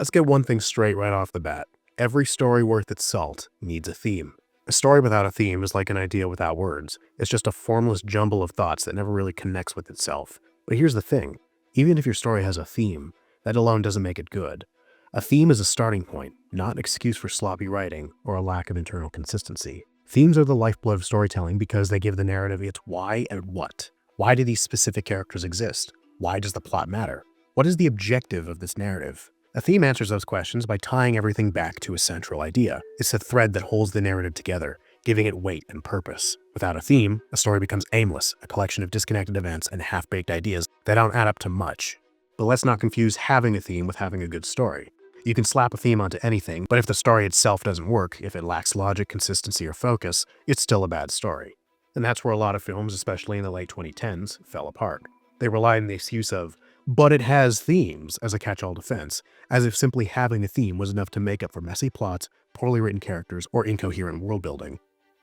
Let's get one thing straight right off the bat. Every story worth its salt needs a theme. A story without a theme is like an idea without words. It's just a formless jumble of thoughts that never really connects with itself. But here's the thing. Even if your story has a theme, that alone doesn't make it good. A theme is a starting point, not an excuse for sloppy writing or a lack of internal consistency. Themes are the lifeblood of storytelling because they give the narrative its why and what. Why do these specific characters exist? Why does the plot matter? What is the objective of this narrative? A theme answers those questions by tying everything back to a central idea. It's the thread that holds the narrative together, giving it weight and purpose. Without a theme, a story becomes aimless, a collection of disconnected events and half-baked ideas that don't add up to much. But let's not confuse having a theme with having a good story. You can slap a theme onto anything, but if the story itself doesn't work, if it lacks logic, consistency, or focus, it's still a bad story. And that's where a lot of films, especially in the late 2010s, fell apart. They relied on this use of, but it has themes, as a catch-all defense, as if simply having a theme was enough to make up for messy plots, poorly written characters, or incoherent world-building.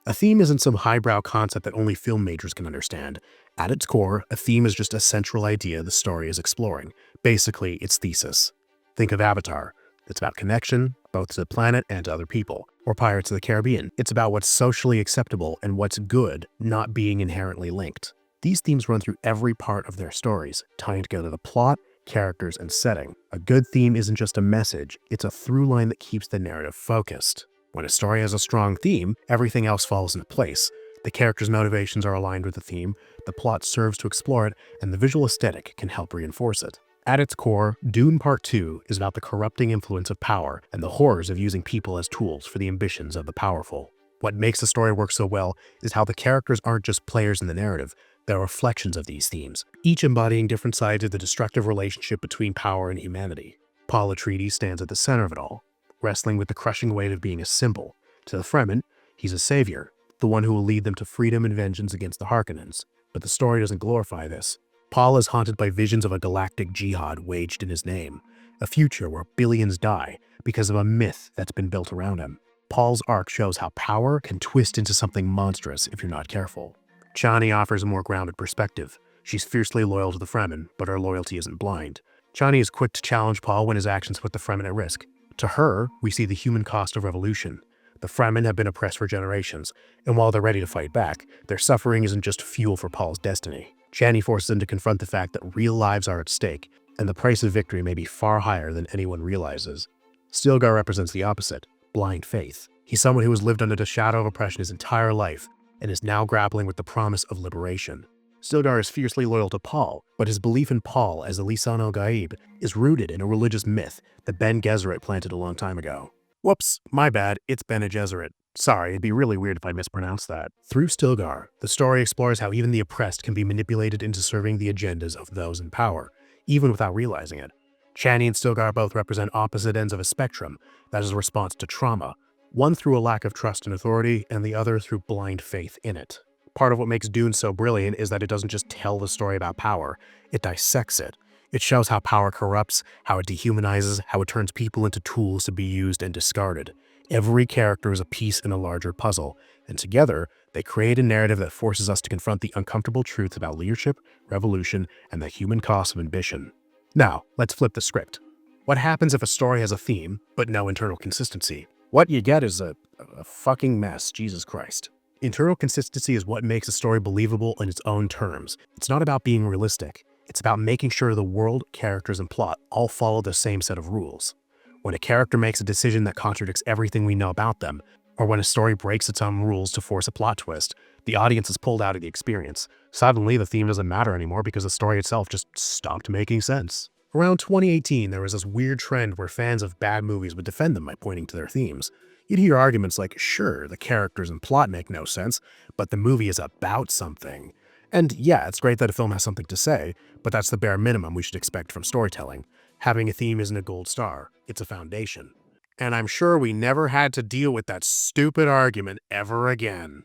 A theme isn't some highbrow concept that only film majors can understand. At its core, a theme is just a central idea the story is exploring, basically its thesis. Think of Avatar. It's about connection, both to the planet and to other people. Or Pirates of the Caribbean. It's about what's socially acceptable and what's good, not being inherently linked. These themes run through every part of their stories, tying together the plot, characters, and setting. A good theme isn't just a message, it's a through line that keeps the narrative focused. When a story has a strong theme, everything else falls into place. The characters' motivations are aligned with the theme, the plot serves to explore it, and the visual aesthetic can help reinforce it. At its core, Dune Part Two is about the corrupting influence of power and the horrors of using people as tools for the ambitions of the powerful. What makes the story work so well is how the characters aren't just players in the narrative, they're reflections of these themes, each embodying different sides of the destructive relationship between power and humanity. Paul Atreides stands at the center of it all, wrestling with the crushing weight of being a symbol. To the Fremen, he's a savior, the one who will lead them to freedom and vengeance against the Harkonnens. But the story doesn't glorify this. Paul is haunted by visions of a galactic jihad waged in his name, a future where billions die because of a myth that's been built around him. Paul's arc shows how power can twist into something monstrous if you're not careful. Chani offers a more grounded perspective. She's fiercely loyal to the Fremen, but her loyalty isn't blind. Chani is quick to challenge Paul when his actions put the Fremen at risk. To her, we see the human cost of revolution. The Fremen have been oppressed for generations, and while they're ready to fight back, their suffering isn't just fuel for Paul's destiny. Chani forces him to confront the fact that real lives are at stake, and the price of victory may be far higher than anyone realizes. Stilgar represents the opposite, blind faith. He's someone who has lived under the shadow of oppression his entire life, and is now grappling with the promise of liberation. Stilgar is fiercely loyal to Paul, but his belief in Paul as a Lisan al-Gaib is rooted in a religious myth that Ben Gesserit planted a long time ago. Whoops, my bad, it's Bene Gesserit. Sorry, it'd be really weird if I mispronounced that. Through Stilgar, the story explores how even the oppressed can be manipulated into serving the agendas of those in power, even without realizing it. Chani and Stilgar both represent opposite ends of a spectrum that is a response to trauma, one through a lack of trust in authority and the other through blind faith in it. Part of what makes Dune so brilliant is that it doesn't just tell the story about power, it dissects it. It shows how power corrupts, how it dehumanizes, how it turns people into tools to be used and discarded. Every character is a piece in a larger puzzle, and together, they create a narrative that forces us to confront the uncomfortable truths about leadership, revolution, and the human cost of ambition. Now, let's flip the script. What happens if a story has a theme, but no internal consistency? What you get is a fucking mess, Jesus Christ. Internal consistency is what makes a story believable in its own terms. It's not about being realistic. It's about making sure the world, characters, and plot all follow the same set of rules. When a character makes a decision that contradicts everything we know about them, or when a story breaks its own rules to force a plot twist, the audience is pulled out of the experience. Suddenly, the theme doesn't matter anymore because the story itself just stopped making sense. Around 2018, there was this weird trend where fans of bad movies would defend them by pointing to their themes. You'd hear arguments like, sure, the characters and plot make no sense, but the movie is about something. And yeah, it's great that a film has something to say, but that's the bare minimum we should expect from storytelling. Having a theme isn't a gold star, it's a foundation. And I'm sure we never had to deal with that stupid argument ever again.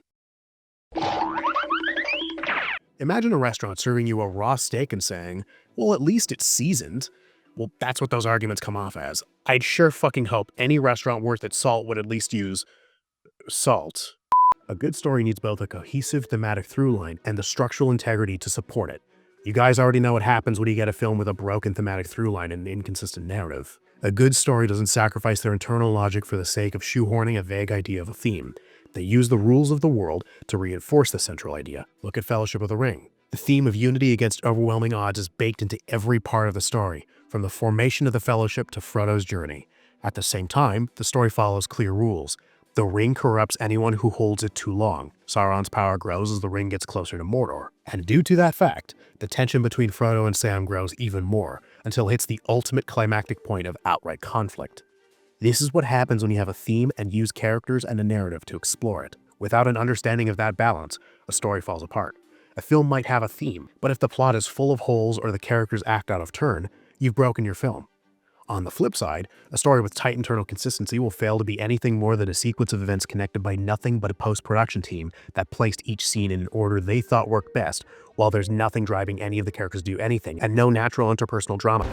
Imagine a restaurant serving you a raw steak and saying, well, at least it's seasoned. Well, that's what those arguments come off as. I'd sure fucking hope any restaurant worth its salt would at least use salt. A good story needs both a cohesive thematic through line and the structural integrity to support it. You guys already know what happens when you get a film with a broken thematic through line and an inconsistent narrative. A good story doesn't sacrifice their internal logic for the sake of shoehorning a vague idea of a theme. They use the rules of the world to reinforce the central idea. Look at Fellowship of the Ring. The theme of unity against overwhelming odds is baked into every part of the story, from the formation of the Fellowship to Frodo's journey. At the same time, the story follows clear rules. The ring corrupts anyone who holds it too long. Sauron's power grows as the ring gets closer to Mordor. And due to that fact, the tension between Frodo and Sam grows even more, until it hits the ultimate climactic point of outright conflict. This is what happens when you have a theme and use characters and a narrative to explore it. Without an understanding of that balance, a story falls apart. A film might have a theme, but if the plot is full of holes or the characters act out of turn, you've broken your film. On the flip side, a story with tight internal consistency will fail to be anything more than a sequence of events connected by nothing but a post-production team that placed each scene in an order they thought worked best, while there's nothing driving any of the characters to do anything, and no natural interpersonal drama.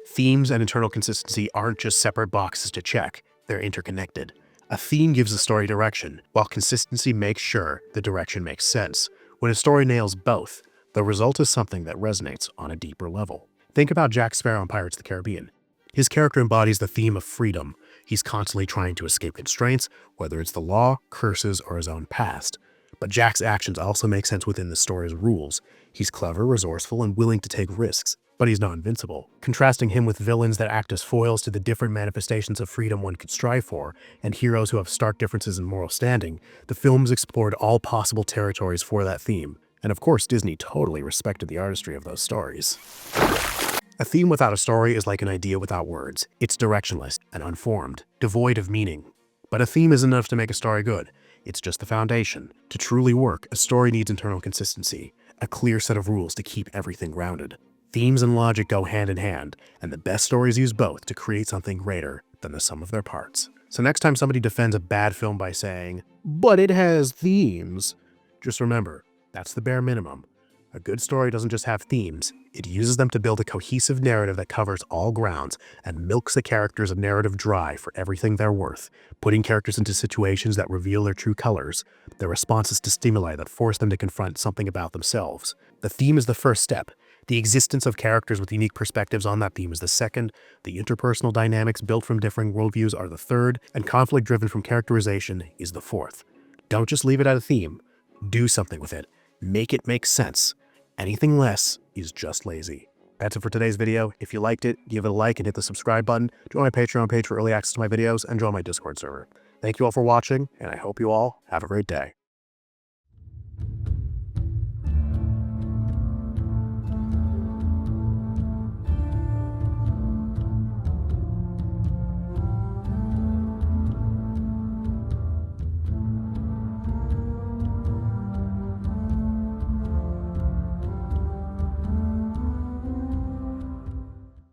Themes and internal consistency aren't just separate boxes to check, they're interconnected. A theme gives a story direction, while consistency makes sure the direction makes sense. When a story nails both, the result is something that resonates on a deeper level. Think about Jack Sparrow in Pirates of the Caribbean. His character embodies the theme of freedom. He's constantly trying to escape constraints, whether it's the law, curses, or his own past. But Jack's actions also make sense within the story's rules. He's clever, resourceful, and willing to take risks, but he's not invincible. Contrasting him with villains that act as foils to the different manifestations of freedom one could strive for, and heroes who have stark differences in moral standing, the films explored all possible territories for that theme. And of course, Disney totally respected the artistry of those stories. A theme without a story is like an idea without words. It's directionless and unformed, devoid of meaning. But a theme isn't enough to make a story good. It's just the foundation. To truly work, a story needs internal consistency, a clear set of rules to keep everything grounded. Themes and logic go hand in hand, and the best stories use both to create something greater than the sum of their parts. So next time somebody defends a bad film by saying, "But it has themes," just remember, that's the bare minimum. A good story doesn't just have themes, it uses them to build a cohesive narrative that covers all grounds and milks the characters of narrative dry for everything they're worth, putting characters into situations that reveal their true colors, their responses to stimuli that force them to confront something about themselves. The theme is the first step. The existence of characters with unique perspectives on that theme is the second, the interpersonal dynamics built from differing worldviews are the third, and conflict driven from characterization is the fourth. Don't just leave it at a theme. Do something with it. Make it make sense. Anything less is just lazy. That's it for today's video. If you liked it, give it a like and hit the subscribe button. Join my Patreon page for early access to my videos and join my Discord server. Thank you all for watching, and I hope you all have a great day.